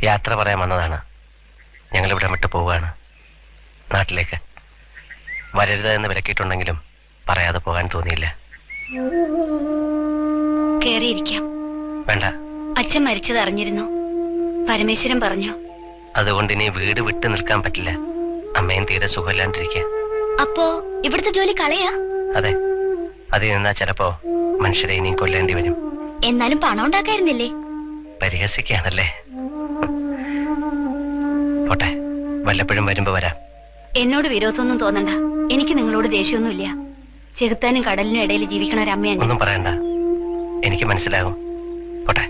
യാത്ര പറയാൻ വന്നതാണ്. ഞങ്ങളിവിടെ വിട്ടു പോവുകയാണ് നാട്ടിലേക്ക്. വരരുത് എന്ന് വിലക്കിയിട്ടുണ്ടെങ്കിലും പറയാതെ പോകാൻ തോന്നിയില്ല. കേറിയിരിക്കാം. വേണ്ട. അച്ഛൻ മരിച്ചത് അറിഞ്ഞിരുന്നു. പരമേശ്വരൻ പറഞ്ഞു. അതുകൊണ്ട് ഇനി വീട് വിട്ടു നിൽക്കാൻ പറ്റില്ല. അമ്മയും തീരെ സുഖമില്ലാണ്ടിരിക്കുക. അപ്പോ ഇവിടുത്തെ ജോലി കളയാ? അതെ, അതിൽ നിന്നാ ചിലപ്പോ മനുഷ്യരെ ഇനിയും കൊല്ലേണ്ടി വരും. എന്നാലും പണം ഉണ്ടാക്കായിരുന്നില്ലേ? പരിഹസിക്കാണല്ലേ? പോട്ടെ, വല്ലപ്പോഴും വരുമ്പോ വരാം. എന്നോട് വിരോധമൊന്നും തോന്നണ്ട. എനിക്ക് നിങ്ങളോട് ദേഷ്യമൊന്നുമില്ല. ചെകുത്താനും കടലിനും ഇടയിൽ ജീവിക്കണ ഒരു അമ്മയാണ്. ഒന്നും പറയണ്ട, എനിക്ക് മനസ്സിലാകും. പോട്ടെ.